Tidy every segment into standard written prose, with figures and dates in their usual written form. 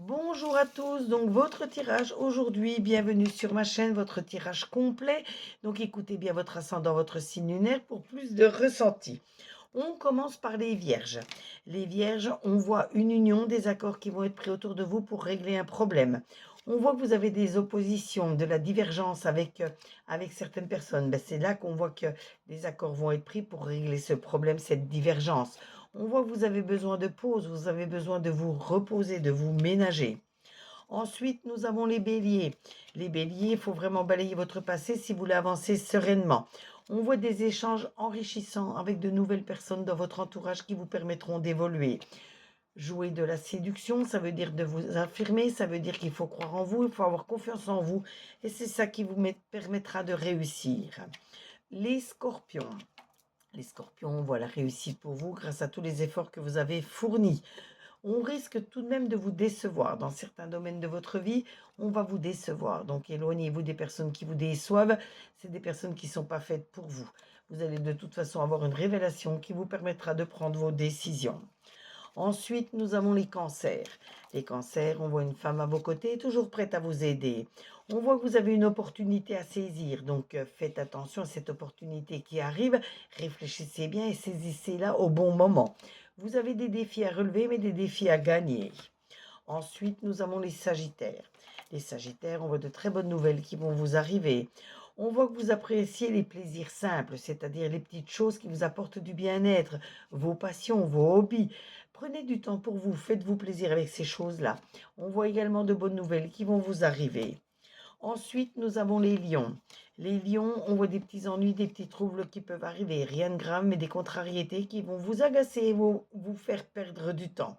Bonjour à tous, donc votre tirage aujourd'hui, bienvenue sur ma chaîne, votre tirage complet. Donc écoutez bien votre ascendant, votre signe lunaire pour plus de ressenti. On commence par les vierges. Les vierges, on voit une union, des accords qui vont être pris autour de vous pour régler un problème. On voit que vous avez des oppositions, de la divergence avec certaines personnes. C'est là qu'on voit que des accords vont être pris pour régler ce problème, cette divergence. On voit que vous avez besoin de pause, vous avez besoin de vous reposer, de vous ménager. Ensuite, nous avons les béliers. Les béliers, il faut vraiment balayer votre passé si vous voulez avancer sereinement. On voit des échanges enrichissants avec de nouvelles personnes dans votre entourage qui vous permettront d'évoluer. Jouer de la séduction, ça veut dire de vous affirmer, ça veut dire qu'il faut croire en vous, il faut avoir confiance en vous. Et c'est ça qui vous permettra de réussir. Les scorpions. Les scorpions, voient la réussite pour vous grâce à tous les efforts que vous avez fournis. On risque tout de même de vous décevoir. Dans certains domaines de votre vie, on va vous décevoir. Donc éloignez-vous des personnes qui vous déçoivent. C'est des personnes qui ne sont pas faites pour vous. Vous allez de toute façon avoir une révélation qui vous permettra de prendre vos décisions. Ensuite, nous avons les cancers. Les cancers, on voit une femme à vos côtés, toujours prête à vous aider. On voit que vous avez une opportunité à saisir, donc faites attention à cette opportunité qui arrive, réfléchissez bien et saisissez-la au bon moment. Vous avez des défis à relever, mais des défis à gagner. Ensuite, nous avons les sagittaires. Les sagittaires, on voit de très bonnes nouvelles qui vont vous arriver. On voit que vous appréciez les plaisirs simples, c'est-à-dire les petites choses qui vous apportent du bien-être, vos passions, vos hobbies. Prenez du temps pour vous, faites-vous plaisir avec ces choses-là. On voit également de bonnes nouvelles qui vont vous arriver. Ensuite, nous avons les lions. Les lions, on voit des petits ennuis, des petits troubles qui peuvent arriver. Rien de grave, mais des contrariétés qui vont vous agacer et vous faire perdre du temps.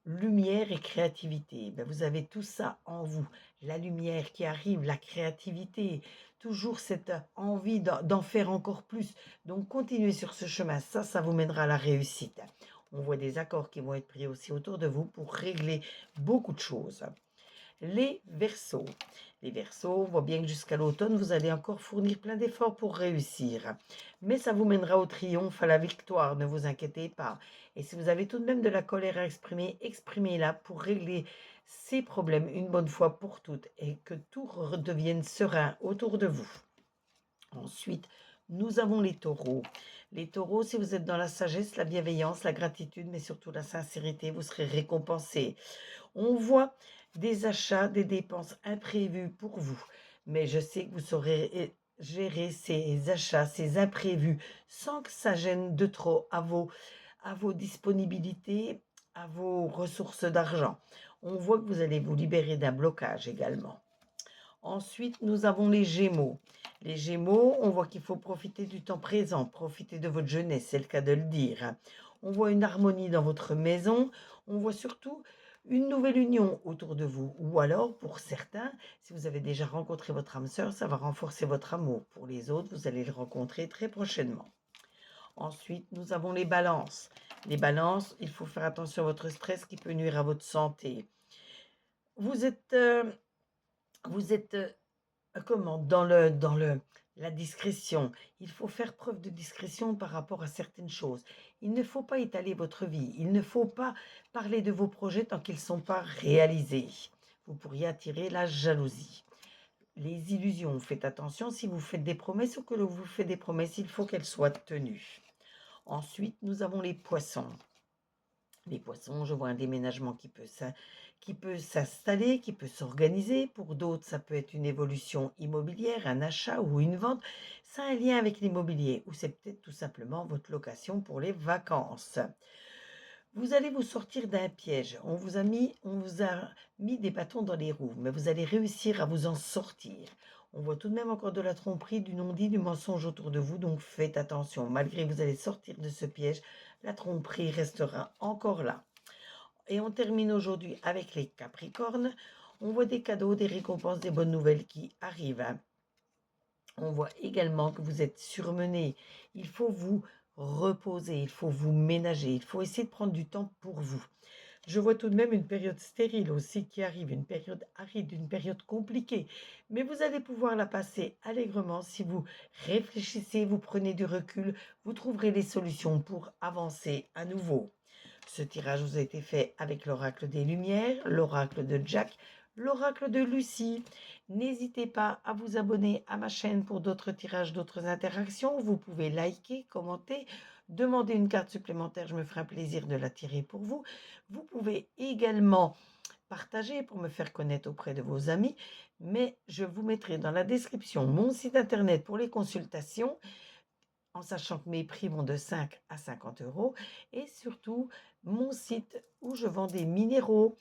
Lumière et créativité, vous avez tout ça en vous. La lumière qui arrive, la créativité, toujours cette envie d'en faire encore plus. Donc continuez sur ce chemin, ça vous mènera à la réussite. On voit des accords qui vont être pris aussi autour de vous pour régler beaucoup de choses. Les Verseaux. Les Verseaux, on voit bien que jusqu'à l'automne, vous allez encore fournir plein d'efforts pour réussir. Mais ça vous mènera au triomphe, à la victoire, ne vous inquiétez pas. Et si vous avez tout de même de la colère à exprimer, exprimez-la pour régler ces problèmes une bonne fois pour toutes et que tout redevienne serein autour de vous. Ensuite, nous avons les taureaux. Les taureaux, si vous êtes dans la sagesse, la bienveillance, la gratitude, mais surtout la sincérité, vous serez récompensés. On voit des achats, des dépenses imprévues pour vous. Mais je sais que vous saurez gérer ces achats, ces imprévus, sans que ça gêne de trop à vos disponibilités, à vos ressources d'argent. On voit que vous allez vous libérer d'un blocage également. Ensuite, nous avons les Gémeaux. Les Gémeaux, on voit qu'il faut profiter du temps présent, profiter de votre jeunesse, c'est le cas de le dire. On voit une harmonie dans votre maison, on voit surtout une nouvelle union autour de vous. Ou alors, pour certains, si vous avez déjà rencontré votre âme sœur, ça va renforcer votre amour. Pour les autres, vous allez le rencontrer très prochainement. Ensuite, nous avons les balances. Les balances, il faut faire attention à votre stress qui peut nuire à votre santé. Vous êtes comment? La discrétion. Il faut faire preuve de discrétion par rapport à certaines choses. Il ne faut pas étaler votre vie. Il ne faut pas parler de vos projets tant qu'ils ne sont pas réalisés. Vous pourriez attirer la jalousie. Les illusions, faites attention si vous faites des promesses ou que l'on vous fait des promesses, il faut qu'elles soient tenues. Ensuite, nous avons les poissons. Les poissons, je vois un déménagement qui peut s'installer, qui peut s'organiser. Pour d'autres, ça peut être une évolution immobilière, un achat ou une vente. Ça a un lien avec l'immobilier ou c'est peut-être tout simplement votre location pour les vacances. Vous allez vous sortir d'un piège. On vous a mis des bâtons dans les roues, mais vous allez réussir à vous en sortir. On voit tout de même encore de la tromperie, du non-dit, du mensonge autour de vous, donc faites attention. Malgré que vous allez sortir de ce piège, la tromperie restera encore là. Et on termine aujourd'hui avec les Capricornes. On voit des cadeaux, des récompenses, des bonnes nouvelles qui arrivent. On voit également que vous êtes surmené. Il faut vous reposer, il faut vous ménager, il faut essayer de prendre du temps pour vous. Je vois tout de même une période stérile aussi qui arrive, une période aride, une période compliquée. Mais vous allez pouvoir la passer allègrement si vous réfléchissez, vous prenez du recul, vous trouverez les solutions pour avancer à nouveau. Ce tirage vous a été fait avec l'oracle des Lumières, l'oracle de Jack, l'oracle de Lucie. N'hésitez pas à vous abonner à ma chaîne pour d'autres tirages, d'autres interactions. Vous pouvez liker, commenter, demander une carte supplémentaire. Je me ferai un plaisir de la tirer pour vous. Vous pouvez également partager pour me faire connaître auprès de vos amis. Mais je vous mettrai dans la description mon site internet pour les consultations, en sachant que mes prix vont de 5 à 50 euros, et surtout mon site où je vends des minéraux.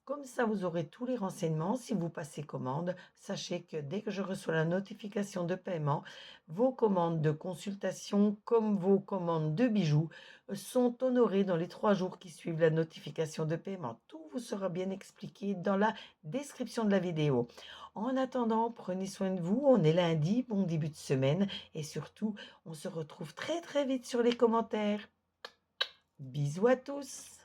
Comme ça, vous aurez tous les renseignements. Si vous passez commande, sachez que dès que je reçois la notification de paiement, vos commandes de consultation comme vos commandes de bijoux sont honorées dans les 3 jours qui suivent la notification de paiement. Tout vous sera bien expliqué dans la description de la vidéo. En attendant, prenez soin de vous. On est lundi, bon début de semaine, et surtout, on se retrouve très très vite sur les commentaires. Bisous à tous!